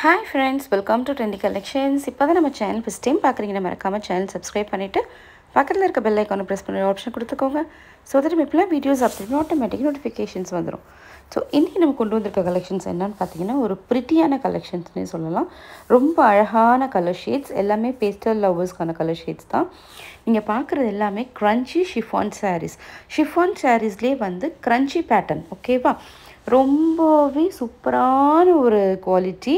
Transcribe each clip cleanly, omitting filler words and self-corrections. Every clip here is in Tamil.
Hi friends, welcome to Trendy Collections. இப்போ தான் நம்ம சேனல் ஃபஸ்ட் டைம் பார்க்குறீங்கன்னா மறக்காமல் சேனல் சப்ஸ்கிரைப் பண்ணிவிட்டு பக்கத்தில் இருக்க பெல் ஐக்கானை ப்ரெஸ் பண்ணி ஆப்ஷன் கொடுத்துக்கோங்க. ஸோ தட் நம்ம இப்போலாம் வீடியோஸ் அப்டேட் ஆட்டோமேட்டிக் நோட்டிஃபிகேஷன்ஸ் வந்துடும். ஸோ இன்றைக்கி நம்ம கொண்டு வந்திருக்க கலெக்ஷன்ஸ் என்னென்னு பார்த்தீங்கன்னா ஒரு ப்ரிட்டியான கலெக்ஷன்ஸ்னே சொல்லலாம். ரொம்ப அழகான கலர் ஷேட்ஸ், எல்லாமே பேஸ்டல் லவ்வர்ஸ்க்கான கலர் ஷேட்ஸ் தான். நீங்கள் பார்க்குறது எல்லாமே க்ரன்ச்சி ஷிஃபான் சாரீஸ். ஷிஃபான் சாரீஸ்லேயே வந்து க்ரன்ச்சி பேட்டர்ன், ஓகேவா? ரொம்பவே சூப்பரான ஒரு குவாலிட்டி.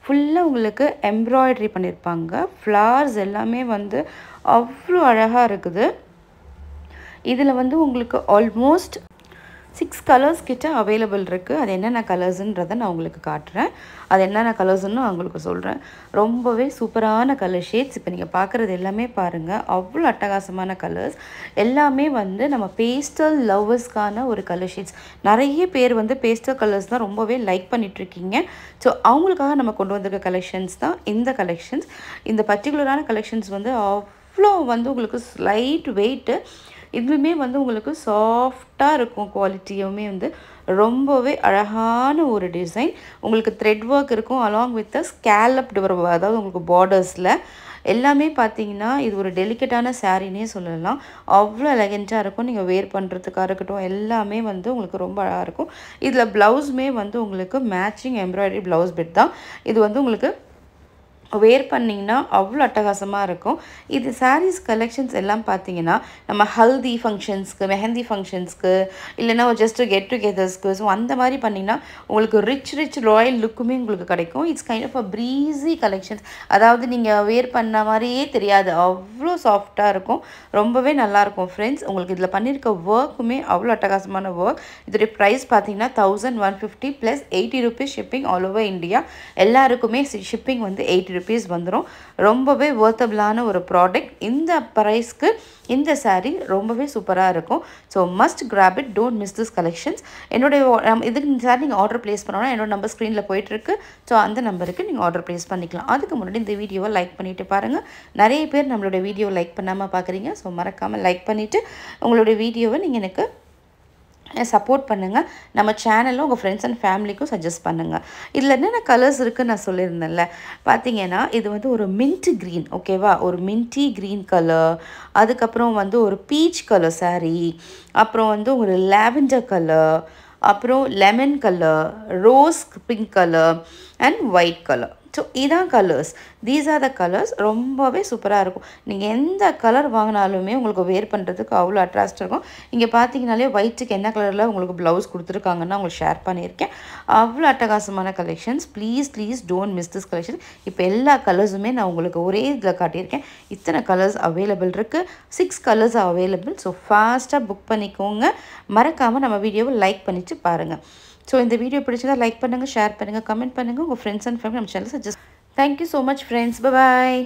ஃபுல்லாக உங்களுக்கு எம்ப்ராய்டரி பண்ணியிருப்பாங்க. ஃப்ளார்ஸ் எல்லாமே வந்து அவ்வளோ அழகாக இருக்குது. இதில் வந்து உங்களுக்கு ஆல்மோஸ்ட் 6 கலர்ஸ் கிட்ட அவைலபிள் இருக்குது. அது என்னென்ன கலர்ஸுன்றதை நான் உங்களுக்கு காட்டுறேன். அது என்னென்ன கலர்ஸ்ன்னு நான் உங்களுக்கு சொல்கிறேன். ரொம்பவே சூப்பரான கலர் ஷேட்ஸ். இப்போ நீங்கள் பார்க்குறது எல்லாமே பாருங்கள், அவ்வளோ அட்டகாசமான கலர்ஸ். எல்லாமே வந்து நம்ம பேஸ்டல் லவ்வர்ஸ்க்கான ஒரு கலர் ஷேட்ஸ். நிறைய பேர் வந்து பேஸ்டல் கலர்ஸ் தான் ரொம்பவே லைக் பண்ணிகிட்ருக்கீங்க. ஸோ அவங்களுக்காக நம்ம கொண்டு வந்திருக்க கலெக்ஷன்ஸ் தான் இந்த கலெக்ஷன்ஸ். இந்த பர்டிகுலரான கலெக்ஷன்ஸ் வந்து அவ்வளோ வந்து உங்களுக்கு லைட் வெயிட்டு, இதுவுமே வந்து உங்களுக்கு சாஃப்டாக இருக்கும். குவாலிட்டியுமே வந்து ரொம்பவே அழகான ஒரு டிசைன். உங்களுக்கு த்ரெட் ஒர்க் இருக்கும் அலாங் வித் ஸ்கேலப்டு வர, அதாவது உங்களுக்கு பார்டர்ஸில் எல்லாமே பார்த்தீங்கன்னா இது ஒரு டெலிகேட்டான சாரீனே சொல்லலாம். அவ்வளோ எலகெண்ட்டாக இருக்கும். நீங்கள் வேர் பண்ணுறதுக்காக இருக்கட்டும், எல்லாமே வந்து உங்களுக்கு ரொம்ப அழகாக இருக்கும். இதில் ப்ளவுஸுமே வந்து உங்களுக்கு மேட்சிங் எம்ப்ராய்டரி ப்ளவுஸ் பிட் தான். இது வந்து உங்களுக்கு வேர் பண்ணிங்கன்னா அவ்வளோ அட்டகாசமாக இருக்கும். இது சாரீஸ் கலெக்ஷன்ஸ் எல்லாம் பார்த்தீங்கன்னா நம்ம ஹல்தி ஃபங்க்ஷன்ஸ்க்கு, மெஹந்தி ஃபங்க்ஷன்ஸ்க்கு, இல்லைன்னா ஜஸ்ட் கெட் டுகெதர்ஸ்க்கு, ஸோ அந்த மாதிரி பண்ணிங்கன்னா உங்களுக்கு ரிச் ராயல் லுக்குமே உங்களுக்கு கிடைக்கும். It's kind of a breezy collections. அதாவது நீங்கள் வேர் பண்ண மாதிரியே தெரியாது, அவ்வளோ சாஃப்டாக இருக்கும். ரொம்பவே நல்லாயிருக்கும் ஃப்ரெண்ட்ஸ். உங்களுக்கு இதில் பண்ணியிருக்க ஒர்க்குமே அவ்வளோ அட்டகாசமான ஒர்க். இதோடைய ப்ரைஸ் பார்த்தீங்கன்னா 1150 plus 80 rupees shipping all over India. எல்லாருக்குமே ஷிப்பிங் வந்து 80 ருபீஸ் வந்துடும். ரொம்பவே வர்த்தபிளான ஒரு ப்ராடக்ட். இந்த ப்ரைஸ்க்கு இந்த சாரீ ரொம்பவே சூப்பராக இருக்கும். So must graph it, don't miss this collections. என்னுடைய இதுக்கு இந்த சாரீ நீங்கள் ஆர்டர் ப்ளேஸ் பண்ணோன்னா என்னோட நம்பர் ஸ்க்ரீனில் போயிட்டுருக்கு. ஸோ அந்த நம்பருக்கு நீங்கள் ஆர்டர் ப்ளேஸ் பண்ணிக்கலாம். அதுக்கு முன்னாடி இந்த வீடியோவை லைக் பண்ணிவிட்டு பாருங்கள். நிறைய பேர் நம்மளோட வீடியோவை லைக் பண்ணாமல் பார்க்குறீங்க. ஸோ மறக்காமல் லைக் பண்ணிவிட்டு உங்களுடைய வீடியோவை நீங்கள் எனக்கு சப்போர்ட் பண்ணுங்கள். நம்ம சேனலில் உங்கள் ஃப்ரெண்ட்ஸ் அண்ட் ஃபேமிலிக்கும் சஜஸ்ட் பண்ணுங்கள். இதில் என்னென்ன கலர்ஸ் இருக்குதுன்னு நான் சொல்லியிருந்தேன்ல, பார்த்தீங்கன்னா இது வந்து ஒரு மின்ட் க்ரீன், ஓகேவா? ஒரு மின்டி க்ரீன் கலர், அதுக்கப்புறம் வந்து ஒரு பீச் கலர் சாரீ, அப்புறம் வந்து ஒரு லாவெண்டர் கலர், அப்புறம் lemon colour, rose pink colour and white colour. So இதான் colours. These are the colours. ரொம்பவே சூப்பராக இருக்கும். நீங்கள் எந்த கலர் வாங்கினாலுமே உங்களுக்கு வேர் பண்ணுறதுக்கு அவ்வளோ அட்ராக்டாக இருக்கும். இங்கே பார்த்தீங்கனாலே ஒயிட்டுக்கு என்ன கலரில் உங்களுக்கு ப்ளவுஸ் கொடுத்துருக்காங்கன்னா உங்களுக்கு ஷேர் பண்ணியிருக்கேன். அவ்வளோ அட்டகாசமான collections. Please don't miss this collection. இப்போ எல்லா கலர்ஸுமே நான் உங்களுக்கு ஒரே இதில் காட்டியிருக்கேன். இத்தனை கலர்ஸ் அவைலபிள் இருக்குது. 6 கலர்ஸ் அவைலபிள். ஸோ ஃபாஸ்ட்டாக புக் பண்ணிக்கோங்க. மறக்காமல் நம்ம வீடியோவை லைக் பண்ணிவிட்டு பாருங்கள். ஸோ இந்த வீடியோ பிடிச்சதா லைக் பண்ணுங்கள், ஷேர் பண்ணுங்கள், கமெண்ட் பண்ணுங்கள். உங்கள் ஃப்ரெண்ட்ஸ் அண்ட் ஃபேமிலி நம்ம channel suggest. Thank you so much friends. பாய்.